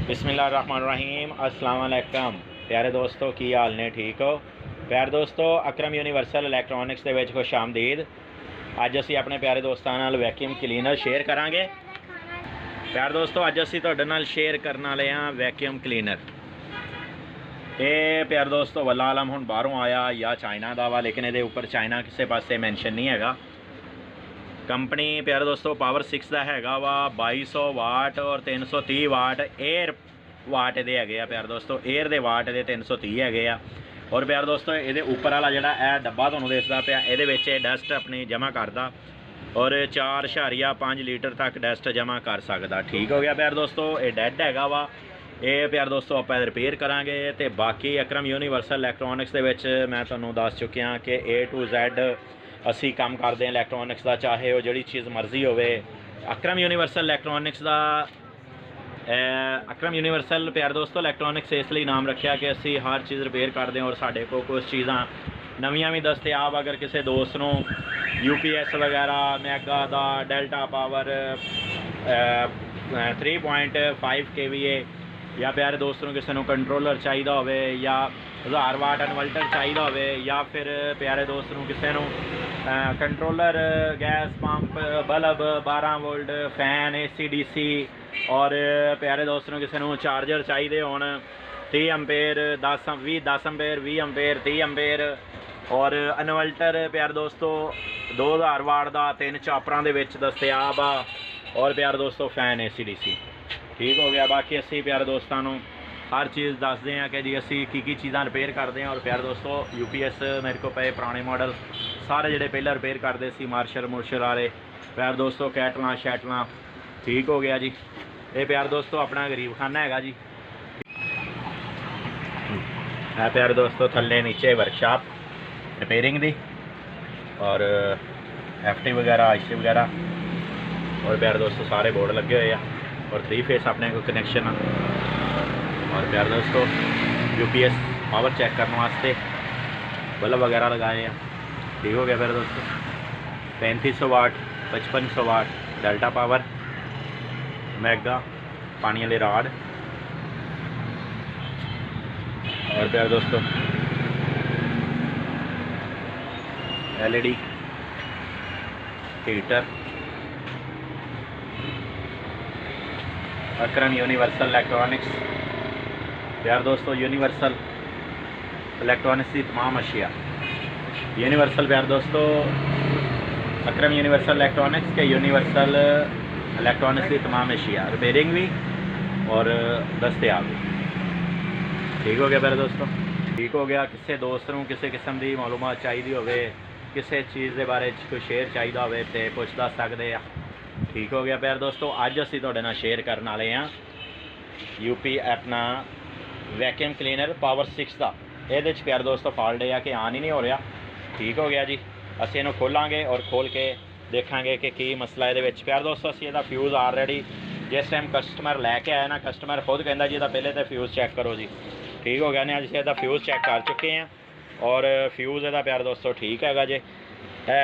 बिस्मिल्लाहिर्रहमानिर्रहीम अस्सलाम वालेकुम प्यारे दोस्तों की हाल ने ठीक हो। प्यारे दोस्तों अकरम यूनिवर्सल इलैक्ट्रॉनिक्स ਦੇ ਵਿੱਚ खुश आमदीद। ਅੱਜ ਅਸੀਂ ਆਪਣੇ ਪਿਆਰੇ ਦੋਸਤਾਂ ਨਾਲ ਵੈਕਿਊਮ ਕਲੀਨਰ ਸ਼ੇਅਰ ਕਰਾਂਗੇ। ਪਿਆਰੇ ਦੋਸਤੋ ਅੱਜ ਅਸੀਂ ਤੁਹਾਡੇ ਨਾਲ ਸ਼ੇਅਰ ਕਰਨ ਵਾਲੇ ਹਾਂ ਵੈਕਿਊਮ ਕਲੀਨਰ। ਇਹ ਪਿਆਰੇ ਦੋਸਤੋ ਵੱਲਾ ਆਲਮ ਹੁਣ ਬਾਹਰੋਂ ਆਇਆ ਜਾਂ ਚਾਈਨਾ ਦਾ ਵਾ, ਲੇਕਿਨ ਇਹਦੇ ਉੱਪਰ ਚਾਈਨਾ ਕਿਸੇ ਪਾਸੇ ਮੈਂਸ਼ਨ ਨਹੀਂ ਹੈਗਾ। कंपनी प्यारे दोस्तों पावर 6 का हैगा वा 2200 वाट और 330 वाट एयर वाट दे है प्यारे दोस्तों। एयर दे वाट दे 330 है। और प्यारे दोस्तों ये उपर वाला जोड़ा डब्बा तुहानूं दिसदा पिया ये डस्ट अपनी जमा करदा और 4.5 लीटर तक डस्ट जमा कर सकदा। ठीक हो गया प्यारे दोस्तों। ये डैड हैगा वा ये प्यारे दोस्तों आप रिपेयर करांगे। तो बाकी अकरम यूनीवर्सल इलैक्ट्रॉनिक्स दे विच मैं तुहानूं दस चुकिया कि A to Z असी काम करते हैं इलैक्ट्रॉनिक्स का, चाहे वो जी चीज़ मर्जी हो। अकरम यूनीवर्सल इलैक्ट्रॉनिक्स का अकरम यूनीवर्सल प्यारे दोस्तों इलैक्ट्रॉनिक्स इसलिए नाम रखा कि असी हर चीज़ रिपेयर करते हैं और साढ़े को कुछ चीज़ा नवियां भी दस्तियाब अगर किसी दोस्त को UPS वगैरह मैगा दा डेल्टा पावर 3.5 kVA या प्यारे दोस्तों किसी को कंट्रोलर चाहिए हो या 1000 वाट इन्वर्टर चाहिए हो या फिर प्यारे दोस्तों किसी को controller gas pump bulb 12 volt fan AC DC और प्यारे दोस्तों किसी को चार्जर चाहिए हो 30 एम्पेयर 10 एम्पेयर 20 एम्पेयर 30 एम्पेयर और इन्वर्टर प्यारे दोस्तों 2000 वाट का 3 चापरां दे विच दस्तियाब आ और प्यारे दोस्तों फैन AC DC। ठीक हो गया। बाकी असी प्यारे दोस्तों को हर चीज़ दसते हैं कि जी असी की चीज़ा रिपेयर करते हैं। और प्यारे दोस्तों UPS मेरे को पे पुराने मॉडल सारे जोड़े पहले रिपेयर करते सी मार्शल मुर्शल वाले प्यारे दोस्तों कैटलां शैटलां। ठीक हो गया जी। ये प्यारे दोस्तों अपना गरीब खाना है जी। है प्यारे दोस्तों थल्ले नीचे वर्कशॉप रिपेयरिंग दी और FT वगैरह IC वगैरह और प्यारे दोस्तों सारे बोर्ड लगे हुए हैं और 3 फेस अपने को कनेक्शन और प्यारे दोस्तों UPS पावर चेक करने वास्ते बल्ब वगैरह लगाए हैं। ठीक हो गया प्यारे दोस्तों। 3500 वाट 5500 वाट डेल्टा पावर मैगा पानी वाले राड और प्यारे दोस्तों LED हीटर। अकरम यूनीवर्सल इलैक्ट्रॉनिक्स प्यारे दोस्तों यूनीवर्सल इलैक्ट्रॉनिक्स की तमाम अशिया यूनीवर्सल प्यारे दोस्तों अकरम यूनीवर्सल इलैक्ट्रॉनिक्स के यूनीवर्सल इलैक्ट्रॉनिक्स की तमाम अशिया रिपेयरिंग भी और दस्तियाब भी। ठीक हो गया प्यारे दोस्तों। ठीक हो गया। किसी दोस्त को किसी किस्म की मालूमात चाहिए हो किसी चीज़ के बारे कोई शेयर चाहिए हो तो पुछ दस सकते हैं। ठीक हो गया प्यारे दोस्तों। अज असी तुहाडे नाल शेयर करने वाले हैं UP अपना वैक्यूम क्लीनर पावर 6 का। ये प्यारे दोस्तों फॉल्ट है कि ऑन ही नहीं हो रहा। ठीक हो गया जी। असी इन्हूं खोलांगे और खोल के देखांगे कि मसला ये प्यारे दोस्तों। असी इसका फ्यूज़ ऑलरेडी जिस टाइम कस्टमर लैके आया ना कस्टमर खुद कहता जी इसका पहले तो फ्यूज़ चैक करो जी। ठीक हो गया ने असीं इसका फ्यूज़ चैक कर चुके हैं और फ्यूज़ इसका प्यारे दोस्तों ठीक है जी। है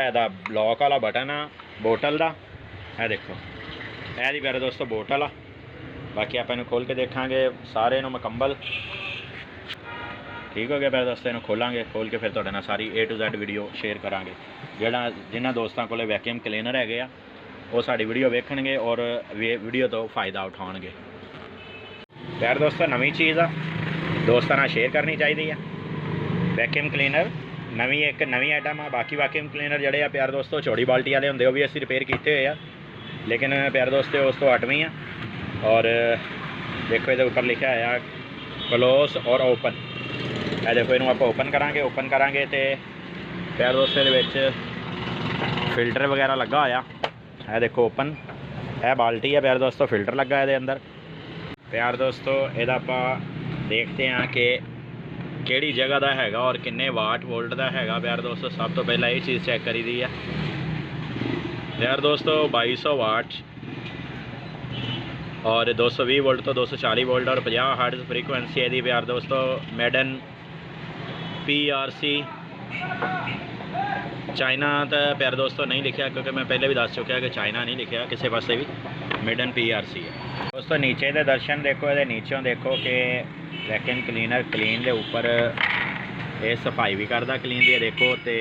लॉक वाला बटन आ बोतल का है देखो है जी प्यारे दोस्तों बोतल आ। बाकी आप इन्हूं खोल के देखांगे सारे इन्हूं मुकम्मल। ठीक हो गया प्यारे दोस्तों। इन्हूं खोलांगे खोल के फिर तुहाडे नाल सारी A to Z video share करांगे। जिन्हां दोस्तों कोले वैक्यूम क्लीनर है वो साडी वीडियो वेखणगे और वीडियो तो फ़ायदा उठाउणगे। प्यारे दोस्तों नवीं चीज़ आ दोस्तों नाल शेयर करनी चाहिए है। वैक्यूम क्लीनर एक नवी आइटम आ। बाकी वैक्यूम क्लीनर जोड़े आ प्यारे दोस्तों चौड़ी बाल्टी वाले होंगे वो भी असीं रिपेयर किए हुए हैं, लेकिन प्यारे दोस्तों उस तो अठवीं आ। और देखो ये ऊपर लिखा है क्लोज और ओपन। है देखो इनू आप ओपन करांगे तो प्यारे दोस्तों ये फिल्टर वगैरह लगा होया है देखो ओपन है बाल्टी है प्यारे दोस्तों फिल्टर लगा है अंदर। प्यारे दोस्तों ये आप देखते हैं कि किहड़ी जगह का हैगा और किन्ने वाट वोल्ट का हैगा। प्यारे दोस्तों सब तो पहला ये चीज़ चेक करी दी है प्यारे दोस्तों 2200 वाट और 220 वोल्ट तो 240 वोल्ट और 50 हर्ट्ज फ्रीकुएंसी है प्यारे दोस्तों। मेडन PRC चाइना तो प्यारे दोस्तों नहीं लिखा क्योंकि मैं पहले भी दस चुका कि चाइना नहीं लिखा किसी पासे भी। मिडन PRC है दोस्तों। नीचे के दर्शन देखो, ये नीचों देखो कि वैक्यूम क्लीनर क्लीन के उपर ये सफाई भी करता क्लीन दी देखो, तो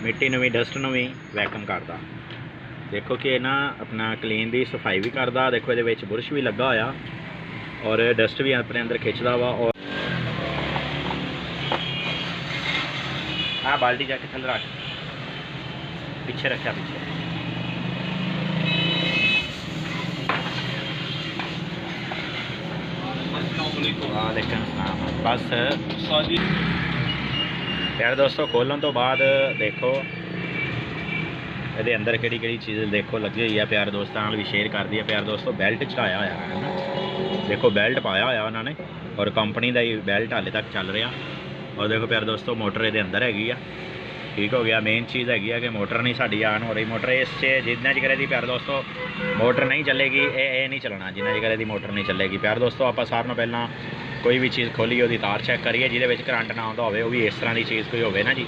मिट्टी भी डस्ट भी वैक्यूम करता देखो कि ना अपना क्लीन की सफाई भी करता। देखो ये बुरश भी लगा होया और डस्ट भी अपने अंदर खिंचता वा। और बाल्टी जाके थले रख, पीछे रखा पीछे। बस यार दोस्तों खोलन तो बाद देखो ये अंदर कि चीज़ देखो लगी हुई है। प्यार दोस्तों भी शेयर कर दी है। प्यार दोस्तों बेल्ट चढ़ाया होया है ना, देखो बेल्ट पाया होया उन्होंने और कंपनी का ही बेल्ट हाले तक चल रहा। और देखो प्यार दोस्तों मोटर ये अंदर हैगी आ, ठीक हो गया। मेन चीज़ हैगी है कि मोटर नहीं साड़ी आन हो रही। मोटर इस जिन्ना चिकर दी प्यार दोस्तों मोटर नहीं चलेगी, ये नहीं चलना जिन्ना चिकर दी मोटर नहीं चलेगी। प्यार दोस्तों आप सारे नालों पहला कोई भी चीज़ खोलीए वो तार चैक करिए, जिहदे करंट ना आता हो भी इस तरह की चीज़ कोई हो ना जी,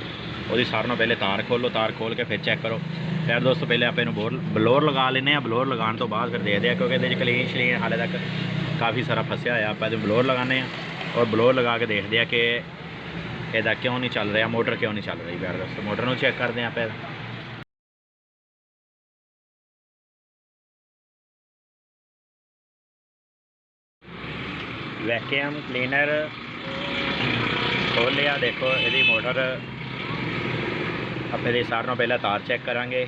वो सारे नालों पहले तार खोलो, तार खोल के फिर चैक करो। प्यार दोस्तों पहले आप इनू बलोर लगा लेने, बलोर लगाने तो बाद फिर देखते हैं, क्योंकि ये क्लीन शलीन हाले तक काफ़ी सारा फसिया होया। आप बलोर लगाने और बलोर लगा के देखते हैं कि यदा क्यों नहीं चल रहा, मोटर क्यों नहीं चल रही। प्यार दोस्तों मोटर को चेक करते हैं आप। वैक्यूम क्लीनर खोल लिया, देखो यदि मोटर आप ये सारे पहले तार चेक करांगे।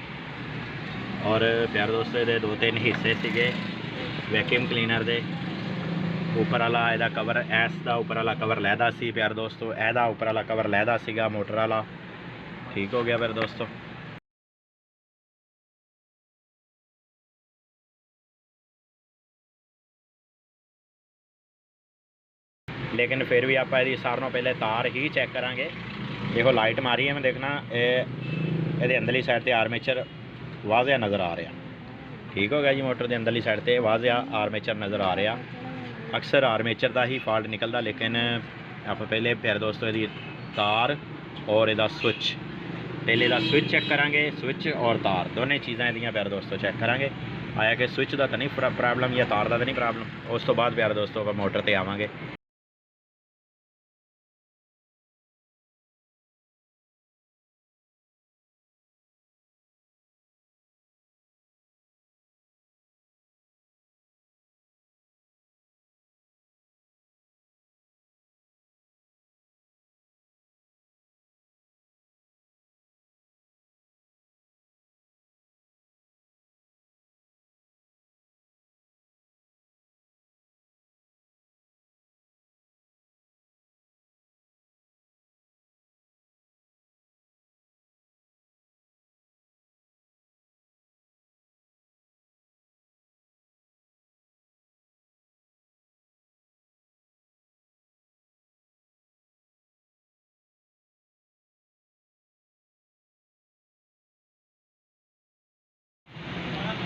और प्यार दोस्तों ये 2-3 हिस्से थे वैक्यूम क्लीनर के। उपर वाला यदा कवर एस का उपर वाला कवर लहदा सी प्यार दोस्तों, एदा उपर वाला कवर लहदा सीगा मोटर वाला, ठीक हो गया प्यार दोस्तों। लेकिन फिर भी आप सारों पहले तार ही चेक करांगे। देखो लाइट मारी है, मैं देखना ये अंदरली साइड पर आर्मेचर वाजिया नज़र आ रहा, ठीक हो गया जी। मोटर के अंदरली साइड पर वाजिया आर्मेचर नज़र आ रहा। अक्सर आर्मेचर का ही फॉल्ट निकलता, लेकिन आप पहले प्यारे दोस्तों यदि तार और यदा स्विच, पहले का स्विच चेक करांगे, स्विच और तार दोनों चीज़ां यदियां प्यारे दोस्तों चेक करांगे। आया कि स्विच का तो नहीं प्रॉब्लम या तार का तो नहीं प्रॉब्लम, उस तो बाद प्यारे दोस्तों आप मोटर पर आवांगे।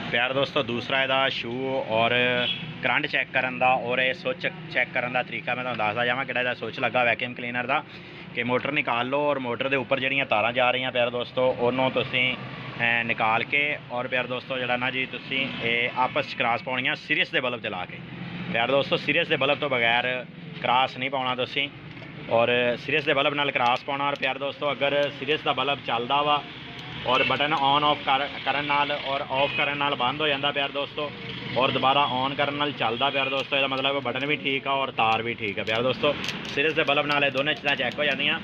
प्यार दोस्तों दूसरा यदा शू और करंट चेक करन दा और ये स्विच चेक करन दा तरीका मैं तुहानूं दसदा जावां। किहड़ा स्विच लगा वैक्यूम क्लीनर का कि मोटर निकाल लो और मोटर के उपर जिहड़ियां तारां जा रही प्यार दोस्तों उन्होंने तुसीं निकाल के और प्यार दोस्तों जिहड़ा ना जी तुसीं आपस क्रॉस पाउणियां सीरीयस के बल्ब चला के। प्यार दोस्तों सीरीयस के बल्ब तो बगैर क्रॉस नहीं पाउणा तुसीं, और सीरीयस के बल्ब नाल क्रॉस पाउणा। और प्यार दोस्तों अगर सीरीयस का बल्ब चलदा वा और बटन ऑन ऑफ करन नाल और ऑफ करन नाल बंद हो जाता प्यार दोस्तों, और दोबारा ऑन करन नाल चलदा प्यार दोस्तों, इसका मतलब बटन भी ठीक है और तार भी ठीक है प्यार दोस्तों। सीरीयस के बल्ब नाल दोनों चीज़ां चेक हो जांदियां।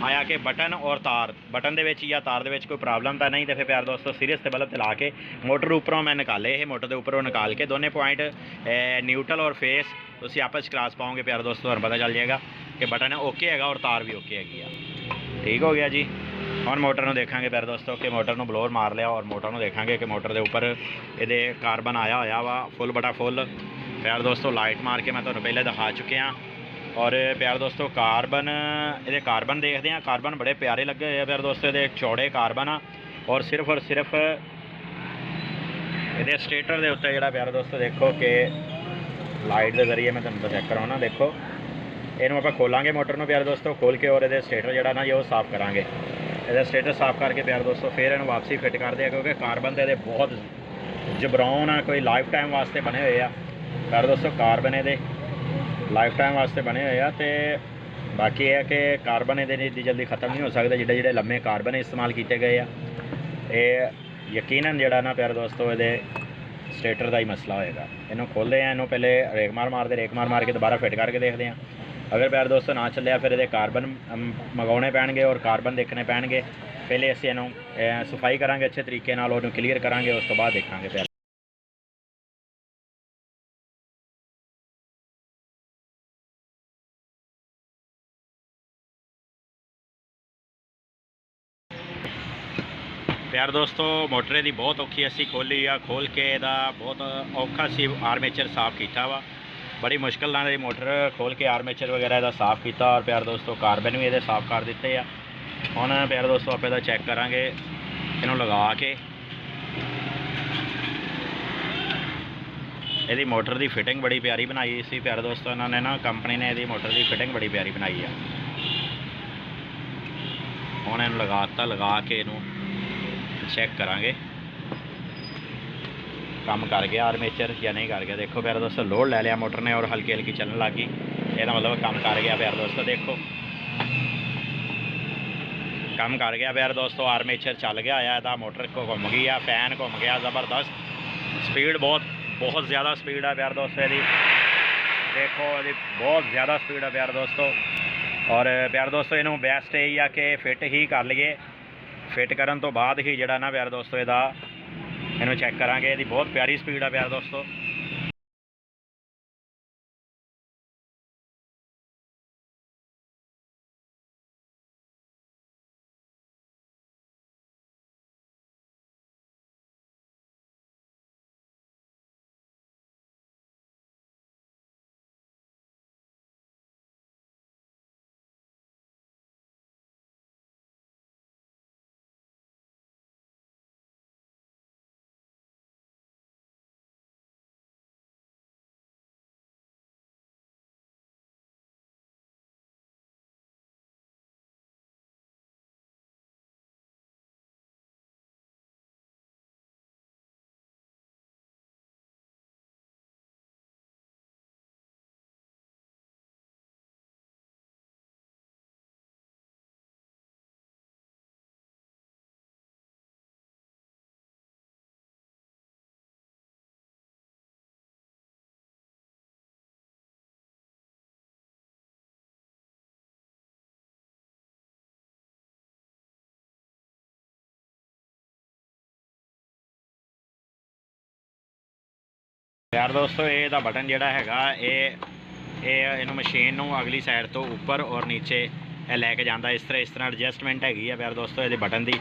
आया कि बटन और तार, बटन दे विच या तार दे विच कोई प्रॉब्लम तो नहीं, तो फिर प्यार दोस्तों सीरीयस के बल्ब चला के मोटर उपरों मैं निकाले, ये मोटर के उपरों निकाल के दोनों पॉइंट न्यूट्रल और फेस तुसीं आपस क्रॉस पाओगे प्यार दोस्तों, तुहानूं पता चल जाएगा कि बटन ओके है और तार भी ओके हैगी। ठीक हो गया जी। हम मोटर को देखांगे प्यारे दोस्तों कि मोटर को ब्लोर मार लिया और मोटर को देखांगे कि मोटर के उपर ये कार्बन आया होया वा फुल बटा फुल। प्यारे दोस्तों लाइट मार के मैं तुहानूं पहले दिखा चुके हैं। और प्यारे दोस्तों कार्बन, ये कार्बन देखते हैं, कार्बन बड़े प्यारे लगे हुए प्यारे दोस्तों, ये चौड़े कार्बन आ और सिर्फ ये स्टेटर के उत्ते जो प्यारे दोस्तों देखो कि लाइट के जरिए मैं तुहानूं चेक कराना। देखो इनू आप खोलांगे मोटर में प्यारे दोस्तों, खोल के और ये स्टेटर जोड़ा ना जो साफ करांगे। इसका स्टेटर साफ करके प्यारे दोस्तों फिर इन वापसी फिट कर दिया, क्योंकि कार्बन तो ये बहुत जबरौन आ कोई लाइफ टाइम वास्ते बने हुए आ प्यारे दोस्तों। कार्बन ये लाइफ टाइम वास्ते बने हुए आ। तो बाकी है कि कार्बन ये इतनी जल्दी ख़त्म नहीं हो सकते जिहड़े जिहड़े लम्मे कार्बन इस्तेमाल किए गए आ। यकीनन जिहड़ा ना प्यारे दोस्तों ये स्टेटर का ही मसला होएगा। इन्हों खोलते हैं, इन्हों पहले रेक मार के दोबारा फिट करके देखते हैं। अगर प्यारे दोस्तों ना चलिया फिर ये कार्बन मंगाने पैणगे और कार्बन देखने पैणगे। पहले असीं इन्हों सफाई करांगे अच्छे तरीके नाल, उन्होंने क्लीयर करांगे, उस तो बाद देखांगे प्यारे। प्यार दोस्तों मोटर की बहुत औखी असी खोली आ, खोल के इहदा बहुत औखा सी आर्मेचर साफ़ किया वा। बड़ी मुश्किल नाल ये मोटर खोल के आर्मेचर वगैरह इहदा साफ़ किया और प्यार दोस्तों कार्बन भी ये साफ़ कर दिते आ। हुण प्यार दोस्तों आप इहदा चैक करांगे इन्हों लगा के। यदि मोटर की फिटिंग बड़ी प्यारी बनाई सी प्यार दोस्तों, इन्होंने ना कंपनी ने यदि मोटर की फिटिंग बड़ी प्यारी बनाई है। हुण इन्हों लगा के इनू चेक करांगे काम कर गया आर्मेचर या नहीं कर गया। देखो प्यारे दोस्तों लोड ले लिया मोटर ने और हल्की हल्की चलने लगी, यदा मतलब काम कर गया प्यारे दोस्तों। देखो काम कर गया प्यारे दोस्तों, आर्मेचर चल गया है, मोटर को घूम गई है, फैन घूम गया ज़बरदस्त। स्पीड बहुत ज़्यादा स्पीड है प्यारे दोस्तों यदि देखो यदि बहुत ज़्यादा स्पीड है प्यारे दोस्तों। और प्यारे दोस्तों इनू बेस्ट यही है कि फिट ही कर लीए। फिट करन तो बाद ही जड़ा ना प्यारे दोस्तों इहदा इनू चेक करांगे। इहदी बहुत प्यारी स्पीड है प्यारे दोस्तों। यार दोस्तों ये बटन जोड़ा है इन मशीन अगली साइड तो ऊपर और नीचे लैके जाता इस तरह एडजस्टमेंट हैगी है प्यार दोस्तों ये बटन की।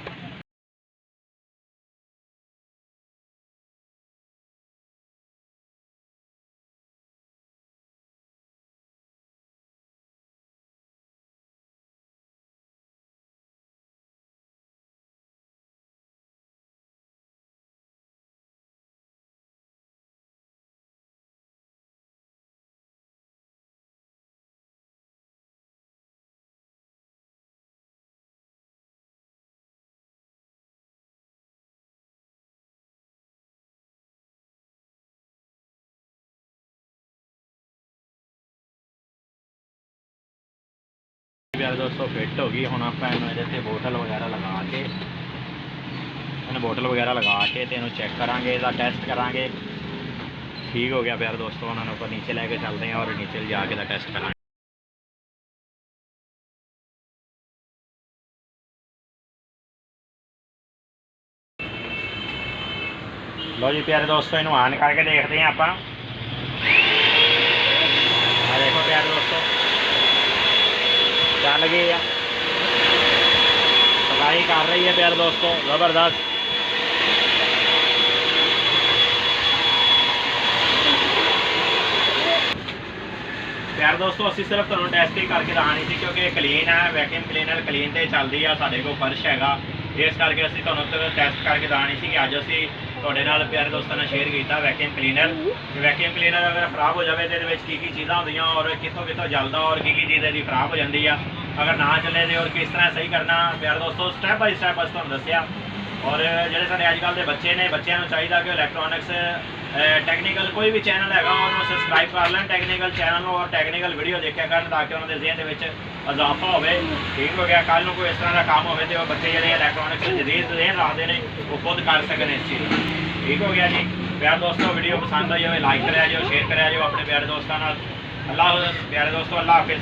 प्यारे दोस्तों फिट हो गई। हम आप ये बोतल वगैरह लगा के तो चेक करांगे, इसका टेस्ट करांगे। ठीक हो गया प्यारे दोस्तों, उन्होंने ऊपर नीचे लेके चलते हैं और नीचे जाके टेस्ट करांगे। लो जी प्यारे दोस्तों इनू ऑन करके देखते हैं आप। देखो प्यारे दोस्तों चल गई है, सफाई कर रही है प्यारे दोस्तों ज़बरदस्त। प्यारे दोस्तों असी सिर्फ तुहानू टेस्ट ही करके दिखानी थी क्योंकि क्लीन है, वैक्यूम क्लीनर क्लीन तो चलती है, साढ़े को फर्श हैगा, इस करके असी तुहानू टेस्ट करके दिखानी थी कि अज असी तुहाडे नाल प्यारे दोस्तों ने शेयर किया वैक्यूम क्लीनर अगर खराब हो जाए तो ये की चीज़ां होंदियां और कितों कितों जलदा और की चीज़ इसकी खराब हो जाती है। अगर ना चले तो और किस तरह सही करना प्यारे दोस्तों स्टैप बाय स्टैप अस तुहानू दस्सिया और ਜਿਹੜੇ ਸਾਡੇ ਅੱਜ ਕੱਲ੍ਹ ਦੇ ਬੱਚੇ ਨੇ ਬੱਚਿਆਂ ਨੂੰ ਚਾਹੀਦਾ ਕਿ ਇਲੈਕਟ੍ਰੋਨਿਕਸ ਟੈਕਨੀਕਲ ਕੋਈ ਵੀ ਚੈਨਲ ਹੈਗਾ ਉਹਨੂੰ ਸਬਸਕ੍ਰਾਈਬ ਕਰ ਲੈਣ ਟੈਕਨੀਕਲ ਚੈਨਲ ਨੂੰ ਔਰ ਟੈਕਨੀਕਲ ਵੀਡੀਓ ਦੇਖਿਆ ਕਰਨ ਤਾਂ ਕਿ ਉਹਨਾਂ ਦੇ ਜ਼ਿਹਨ ਦੇ ਵਿੱਚ ਇਜ਼ਾਫਾ ਹੋਵੇ। ਠੀਕ ਹੋ ਗਿਆ। ਕੱਲ੍ਹ ਨੂੰ ਕੋਈ ਇਸ ਤਰ੍ਹਾਂ ਦਾ ਕੰਮ ਹੋਵੇ ਤੇ ਉਹ ਬੱਚੇ ਜਿਹੜੇ ਇਲੈਕਟ੍ਰੋਨਿਕਸ ਜਦੀਦ ਜ਼ਿਹਨ ਰੱਖਦੇ ਨੇ ਉਹ ਖੁਦ ਕਰ ਸਕਣ ਇਸ ਚੀਜ਼ ਨੂੰ। ਠੀਕ ਹੋ ਗਿਆ ਜੀ। ਪਿਆਰੇ ਦੋਸਤੋ ਵੀਡੀਓ ਪਸੰਦ ਆਈ ਹੋਵੇ ਲਾਈਕ ਕਰਿਆ ਜਿਓ, ਸ਼ੇਅਰ ਕਰਿਆ ਜਿਓ ਆਪਣੇ ਪਿਆਰੇ ਦੋਸਤਾਂ ਨਾਲ। ਅੱਲਾਹ ਪਿਆਰੇ ਦੋਸਤੋ, ਅੱਲਾਹ ਹਾਫਿਜ਼।